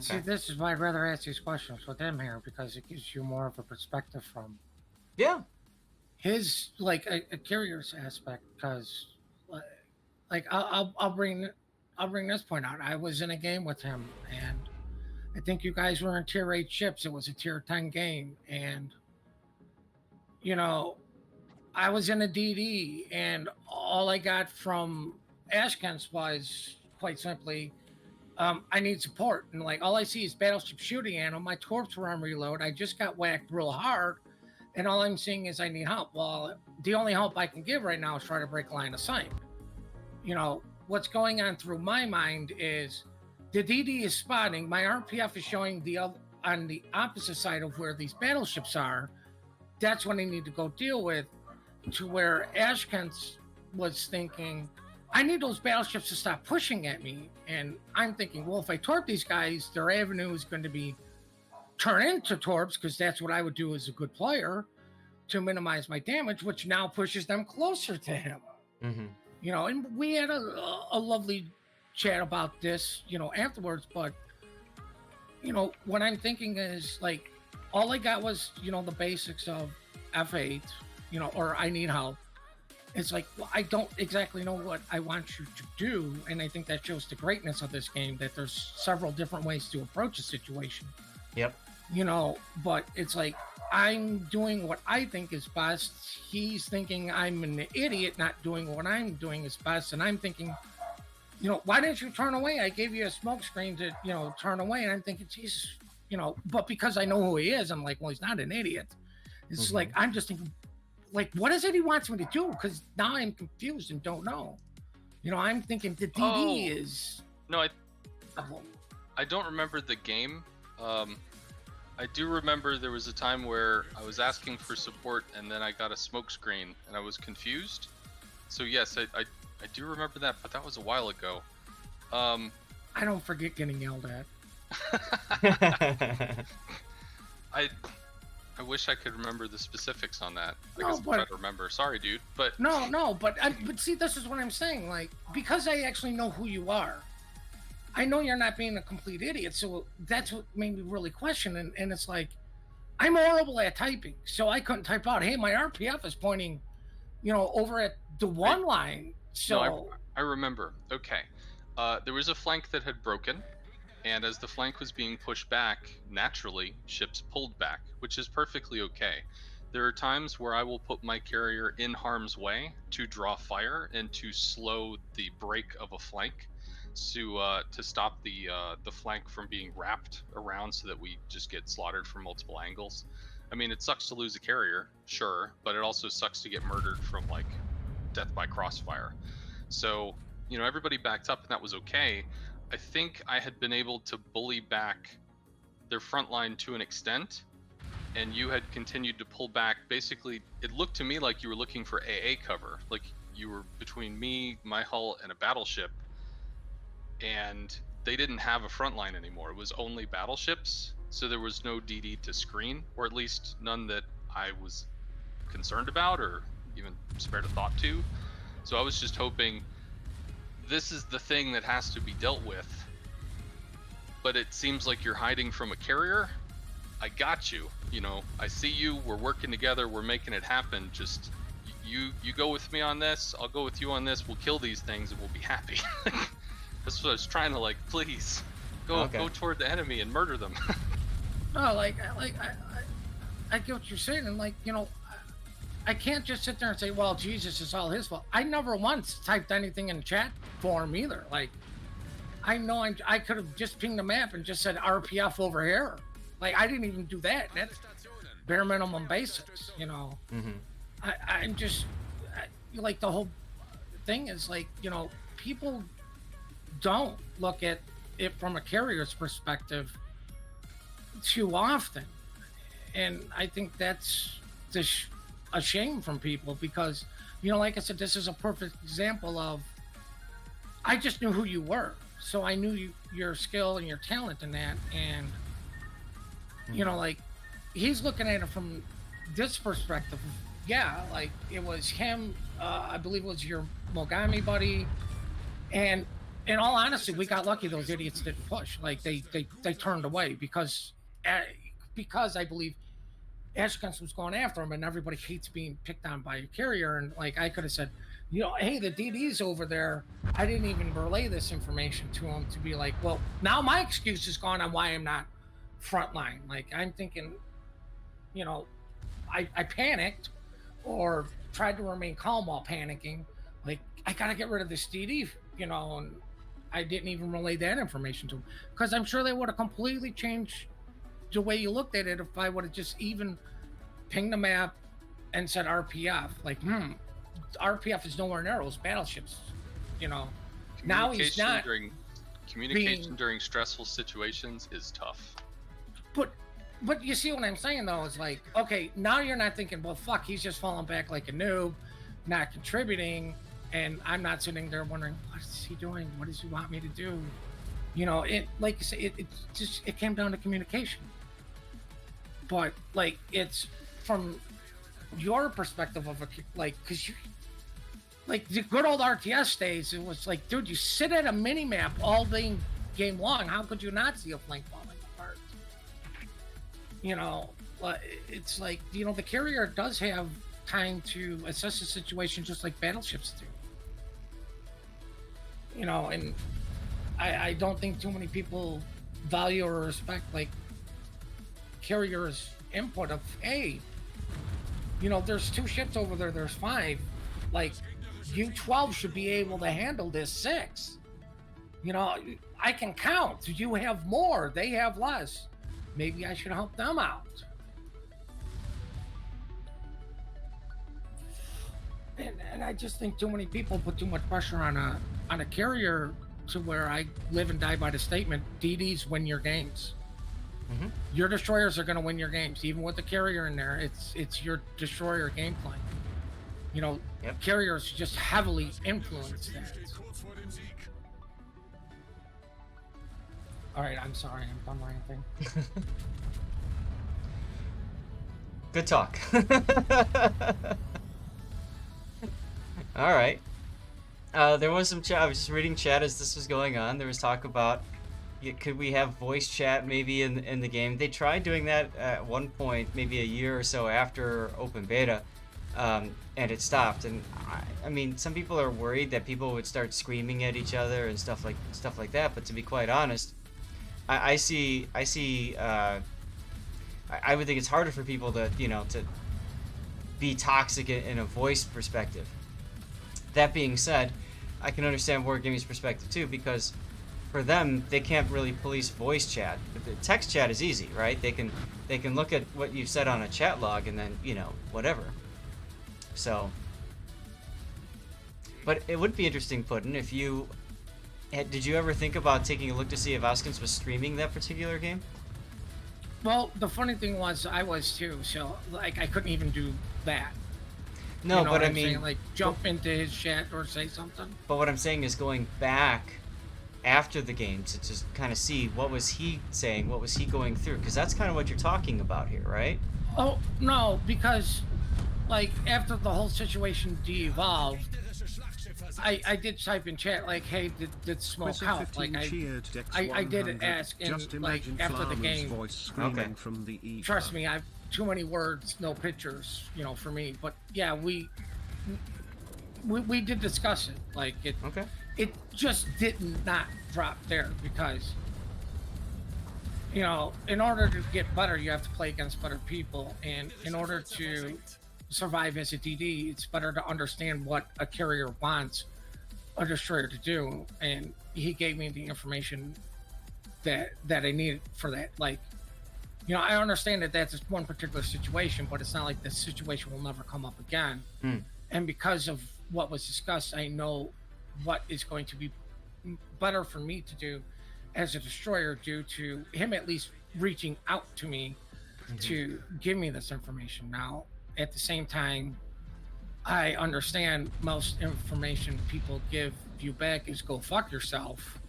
See, Okay. this is why I'd rather ask these questions with him here because it gives you more of a perspective from Yeah. his like a carrier's aspect. Because like I'll bring this point out. I was in a game with him, and I think you guys were in tier 8 ships. It was a tier 10 game, and you know I was in a DD, and all I got from Ahskance was quite simply, I need support. And like all I see is battleship shooting at him. My torps were on reload. I just got whacked real hard, and all I'm seeing is I need help. Well, the only help I can give right now is try to break line of sight. What's going on through my mind is the DD is spotting. My RPF is showing on the opposite side of where these battleships are. That's what I need to go deal with. To where Ahskance was thinking, I need those battleships to stop pushing at me. And I'm thinking, well, if I torp these guys, their avenue is going to be turn into torps because that's what I would do as a good player to minimize my damage, which now pushes them closer to him. Mm-hmm. And we had a lovely chat about this, afterwards. But what I'm thinking is like, all I got was, the basics of F8, or I need help. It's like, well, I don't exactly know what I want you to do. And I think that shows the greatness of this game, that there's several different ways to approach a situation. Yep. But it's like, I'm doing what I think is best. He's thinking I'm an idiot not doing what I'm doing is best. And I'm thinking, why didn't you turn away? I gave you a smoke screen to, turn away. And I'm thinking, Jesus, but because I know who he is, I'm like, well, he's not an idiot. It's like, I'm just thinking, like, what is it he wants me to do? Because now I'm confused and don't know. I'm thinking the DD is... No, I don't remember the game. I do remember there was a time where I was asking for support and then I got a smoke screen and I was confused. So yes, I do remember that, but that was a while ago. I don't forget getting yelled at. I wish I could remember the specifics on that. I guess I'm trying to remember. Sorry, dude. But but see, this is what I'm saying. Like, because I actually know who you are, I know you're not being a complete idiot. So that's what made me really question. And it's like, I'm horrible at typing, so I couldn't type out, hey, my RPF is pointing, over at the one line. So no, I remember. Okay. There was a flank that had broken. And as the flank was being pushed back, naturally, ships pulled back, which is perfectly okay. There are times where I will put my carrier in harm's way to draw fire and to slow the break of a flank, to stop the flank from being wrapped around so that we just get slaughtered from multiple angles. I mean, it sucks to lose a carrier, sure, but it also sucks to get murdered from like death by crossfire. So, everybody backed up and that was okay. I think I had been able to bully back their front line to an extent, and you had continued to pull back. Basically, it looked to me like you were looking for AA cover, like you were between me, my hull, and a battleship, and they didn't have a front line anymore. It was only battleships, so there was no DD to screen, or at least none that I was concerned about or even spared a thought to. So I was just hoping, this is the thing that has to be dealt with, but it seems like you're hiding from a carrier. I got you. I see you. We're working together. We're making it happen. Just you go with me on this. I'll go with you on this. We'll kill these things and we'll be happy. That's what I was trying to please go toward the enemy and murder them. No, I get what you're saying, and I can't just sit there and say, well, Jesus, it's all his fault. I never once typed anything in chat form either. Like, I know I could have just pinged the map and just said RPF over here. Like, I didn't even do that. That's bare minimum basics, Mm-hmm. I'm just, like, the whole thing is like, people don't look at it from a carrier's perspective too often. And I think that's a shame from people because, like I said, this is a perfect example of, I just knew who you were. So I knew your skill and your talent in that. And, he's looking at it from this perspective. Yeah, it was him, I believe it was your Mogami buddy. And in all honesty, we got lucky. Those idiots didn't push. Like they turned away uh, because I believe Ahskance was going after him, and everybody hates being picked on by a carrier. And like I could have said, hey, the DD's over there. I didn't even relay this information to him to be like, well, now my excuse is gone on why I'm not frontline. Like I'm thinking, you know, I panicked or tried to remain calm while panicking. Like I gotta get rid of this DD, and I didn't even relay that information to him because I'm sure they would have completely changed the way you looked at it if I would have just even pinged the map and said RPF. Like, RPF is nowhere near those battleships. Now he's not. Communication during stressful situations is tough. But you see what I'm saying though is like, okay, now you're not thinking, well, fuck, he's just falling back like a noob, not contributing, and I'm not sitting there wondering what is he doing? What does he want me to do? It like you say, it came down to communication. But like it's from your perspective of because you like the good old RTS days, it was like, dude, you sit at a mini map all day game long. How could you not see a flank falling apart? It's like the carrier does have time to assess the situation just like battleships do. And I don't think too many people value or respect like carrier's input of, hey, there's 2 ships over there, there's 5, like you 12 should be able to handle this 6. I can count, you have more, they have less, maybe I should help them out. And I just think too many people put too much pressure on a carrier to where I live and die by the statement, DDs win your games. Mm-hmm. Your destroyers are going to win your games, even with the carrier in there. It's your destroyer gameplay. Yep. Carriers just heavily influence that. All right, I'm sorry, I'm done ranting. Good talk. All right. There was some chat. I was just reading chat as this was going on. There was talk about, could we have voice chat maybe in the game? They tried doing that at one point, maybe a year or so after open beta, and it stopped. And I mean, some people are worried that people would start screaming at each other and stuff like that. But to be quite honest, I would think it's harder for people to to be toxic in a voice perspective. That being said, I can understand Wargaming's perspective too, because for them, they can't really police voice chat. But the text chat is easy, right? They can look at what you've said on a chat log and then, whatever. So, but it would be interesting, Puddin', if you did you ever think about taking a look to see if Ahskance was streaming that particular game? Well, the funny thing was I was too, so like I couldn't even do that. No, but I mean, saying? Like jump into his chat or say something. But what I'm saying is going back after the game to just kind of see what was he saying, what was he going through, because that's kind of what you're talking about here, right? Oh no, because like after the whole situation de-evolved, I did type in chat like, hey, did smoke help? Like I did ask in like after the game. Okay. From the trust me, I've too many words, no pictures, for me. But yeah, we did discuss it. Like it. Okay. It just did not drop there because in order to get better, you have to play against better people, and in order to survive as a DD, it's better to understand what a carrier wants a destroyer to do, and he gave me the information that I needed for that. Like, I understand that that's one particular situation, but it's not like this situation will never come up again. And because of what was discussed, I know what is going to be better for me to do as a destroyer due to him at least reaching out to me to give me this information. Now, at the same time, I understand most information people give you back is go fuck yourself.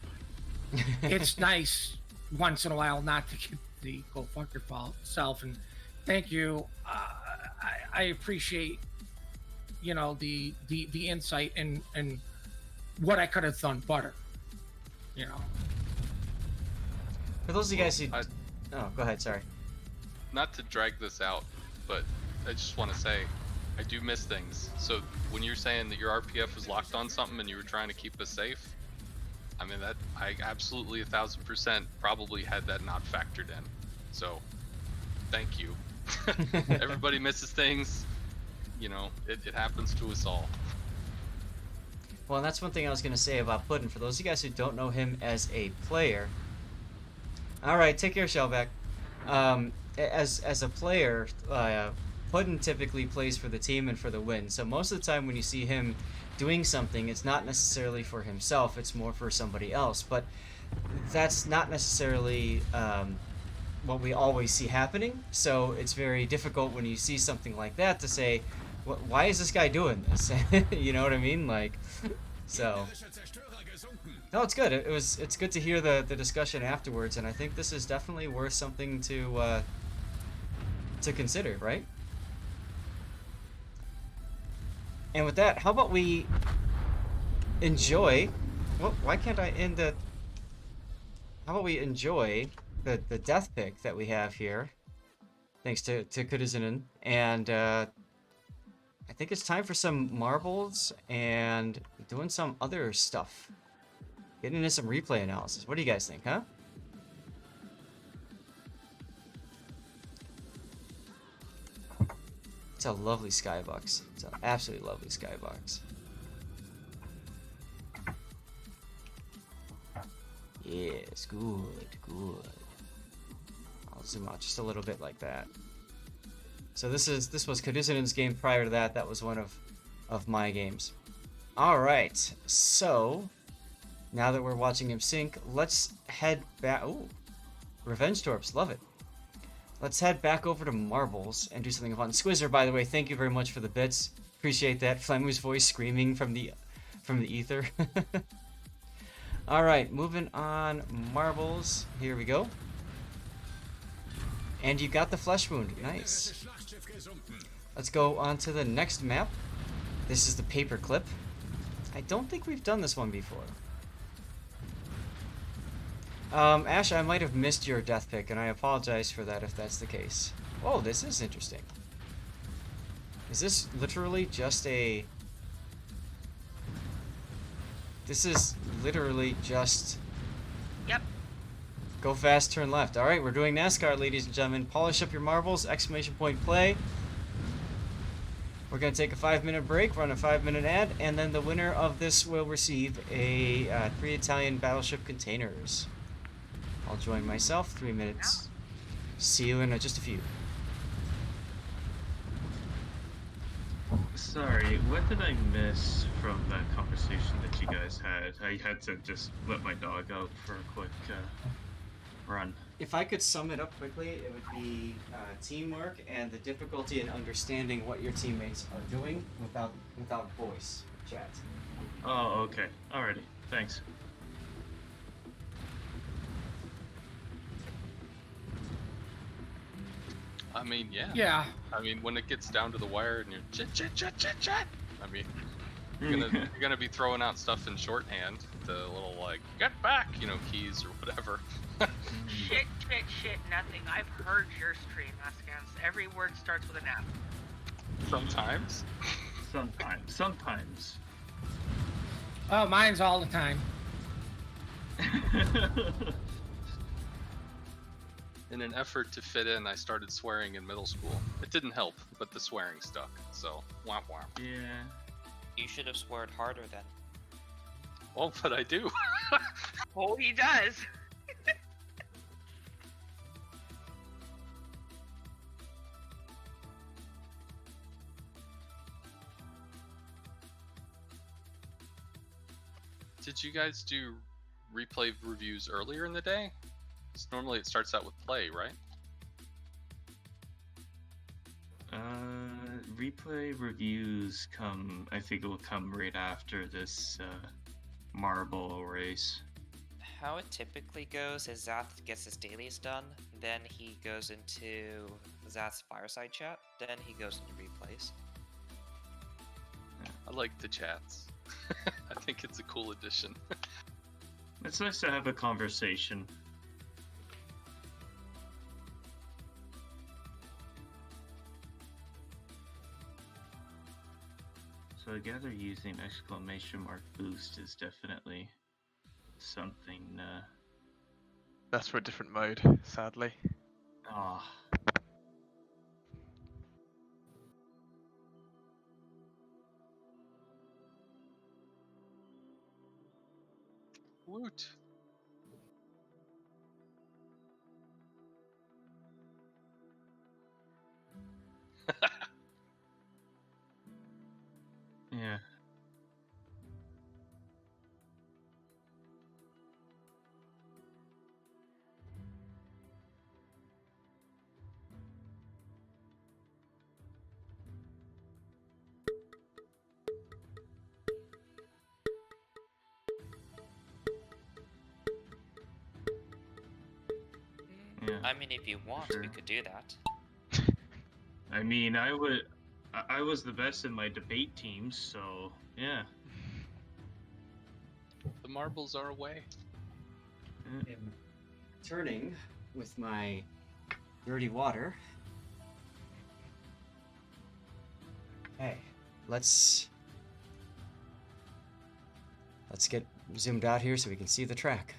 It's nice once in a while not to get the go fuck yourself, and thank you. I appreciate the insight and what I could have done better. you know. For those of you guys who... I- Oh, go ahead, sorry. Not to drag this out, but I just want to say I do miss things. So when you're saying that your RPF was locked on something and you were trying to keep us safe, I mean, that I absolutely 1000% probably had that not factored in. So thank you. Everybody misses things. You know, it happens to us all. Well, and that's one thing I was going to say about Puddin'. For those of you guys who don't know him as a player... Alright, take care, Shellback. As a player, Puddin' typically plays for the team and for the win. So most of the time when you see him doing something, it's not necessarily for himself, it's more for somebody else. But that's not necessarily what we always see happening. So it's very difficult when you see something like that to say, why is this guy doing this? You know what I mean? Like, so... No, it's good. It's good to hear the discussion afterwards, and I think this is definitely worth something to consider, right? And with that, how about we enjoy... Well, why can't I end the... How about we enjoy the death pick that we have here, thanks to Kudizinen, and I think it's time for some marbles and doing some other stuff. Getting into some replay analysis. What do you guys think, huh? It's a lovely skybox. It's an absolutely lovely skybox. Yes, good, good. I'll zoom out just a little bit like that. So this was Kudizinen's game. Prior to that, that was one of my games. All right, so now that we're watching him sync, let's head back. Ooh, Revenge Torps, love it. Let's head back over to Marbles and do something fun. Squizzer, by the way, thank you very much for the bits. Appreciate that. Flamu's voice screaming from the ether. All right, moving on. Marbles. Here we go. And you got the flesh wound. Nice. Let's go on to the next map. This is the paperclip. I don't think we've done this one before. Ash, I might have missed your death pick, and I apologize for that if that's the case. Oh, this is interesting. Is this literally just a... This is literally just... Yep. Go fast, turn left. Alright, we're doing NASCAR, ladies and gentlemen. Polish up your marbles, exclamation point play. We're going to take a 5-minute break, run a 5-minute ad, and then the winner of this will receive a 3 Italian battleship containers. I'll join myself, 3 minutes. See you in just a few. Sorry, what did I miss from that conversation that you guys had? I had to just let my dog out for a quick run. If I could sum it up quickly, it would be teamwork and the difficulty in understanding what your teammates are doing without voice chat. Oh, okay. Alrighty. Thanks. I mean, yeah. Yeah. I mean, when it gets down to the wire and you're chit. I mean, you're gonna be throwing out stuff in shorthand, the little like get back, you know, keys or whatever. Shit, nothing. I've heard your stream, Ahskance. Every word starts with an F. Sometimes. Sometimes. Oh, mine's all the time. In an effort to fit in, I started swearing in middle school. It didn't help, but the swearing stuck. So, womp womp. Yeah. You should have sworn harder then. Well, but I do. Oh, he does. Did you guys do replay reviews earlier in the day? 'Cause normally it starts out with play, right? Replay reviews I think it will come right after this marble race. How it typically goes is Zath gets his dailies done, then he goes into Zath's fireside chat, then he goes into replays. I like the chats. I think it's a cool addition. It's nice to have a conversation. So I gather using exclamation mark boost is definitely something. That's for a different mode, sadly. Ah, Woot. yeah. Yeah. I mean, if you want, we sure. could do that. I mean, I was the best in my debate teams, so yeah. The marbles are away. I'm turning with my dirty water. Okay, let's get zoomed out here so we can see the track.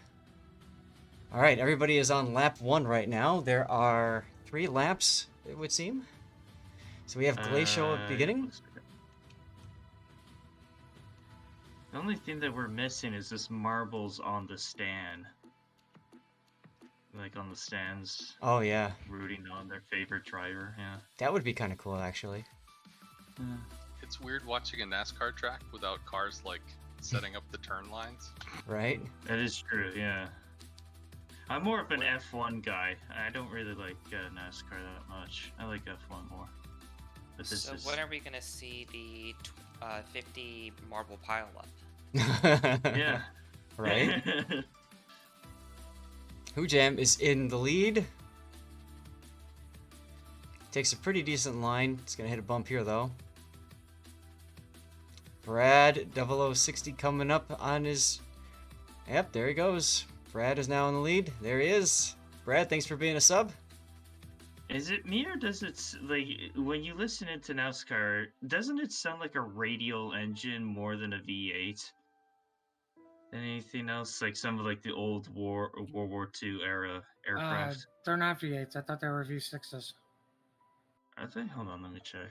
All right, everybody is on lap 1 right now. There are 3 laps, it would seem. So we have Glacial at beginning. The only thing that we're missing is this marbles on the stand. Like on the stands, Oh yeah, rooting on their favorite driver, yeah. that would be kind of cool actually. It's weird watching a NASCAR track without cars like setting up the turn lines. Right? That is true, yeah. I'm more of an F1 guy. I don't really like NASCAR that much. I like F1 more. But this So is... when are we gonna see the 50 marble pile up? Yeah. Right? Jam is in the lead. Takes a pretty decent line. It's gonna hit a bump here though. Brad 0060 coming up on his... Yep, there he goes. Brad is now in the lead. There he is. Brad, thanks for being a sub. Is it me or does it, like, when you listen into NASCAR, doesn't it sound like a radial engine more than a V8? Than anything else? Like some of like the old World War II era aircraft? They're not V8s. I thought they were V6s. I think, hold on, let me check.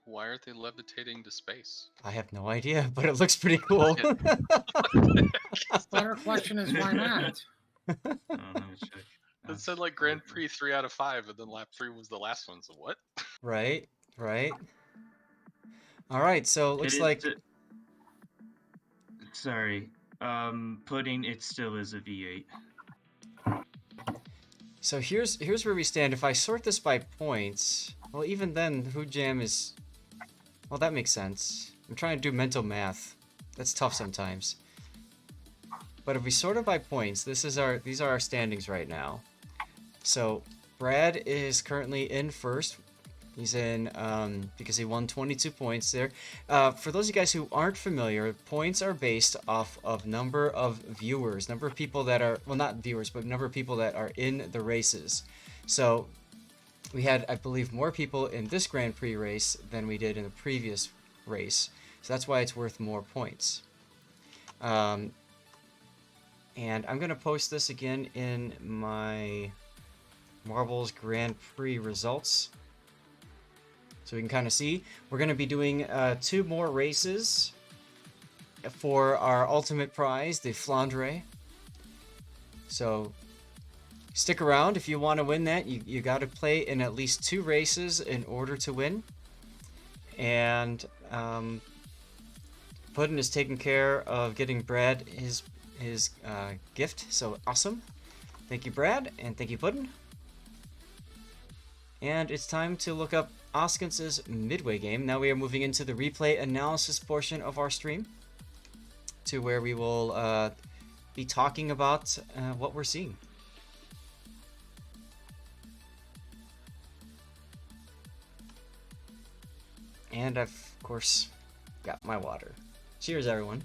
Why are they levitating to space? I have no idea, but it looks pretty cool. Better question is why not? Let me check. It said like Grand Prix 3 out of 5, and then lap 3 was the last one. So what? Right, right. All right, so looks like... Sorry. Pudding, it still is a V8. So here's where we stand. If I sort this by points, well, even then, Jam is... Well, that makes sense. I'm trying to do mental math. That's tough sometimes. But if we sort it by points, these are our standings right now. So Brad is currently in first. He's in because he won 22 points there. For those of you guys who aren't familiar, points are based off of number of viewers, number of people that are, well, not viewers, but number of people that are in the races. So we had, I believe, more people in this Grand Prix race than we did in the previous race. So that's why it's worth more points. And I'm going to post this again in my Marbles Grand Prix results, so we can kind of see. We're going to be doing 2 more races for our ultimate prize, the Flandre. So stick around if you want to win that. You got to play in at least 2 races in order to win. And Puddin is taking care of getting Brad his gift, so awesome. Thank you, Brad, and thank you, Puddin. And it's time to look up Ahskance's midway game. Now we are moving into the replay analysis portion of our stream, to where we will be talking about what we're seeing. And I've, of course, got my water. Cheers, everyone.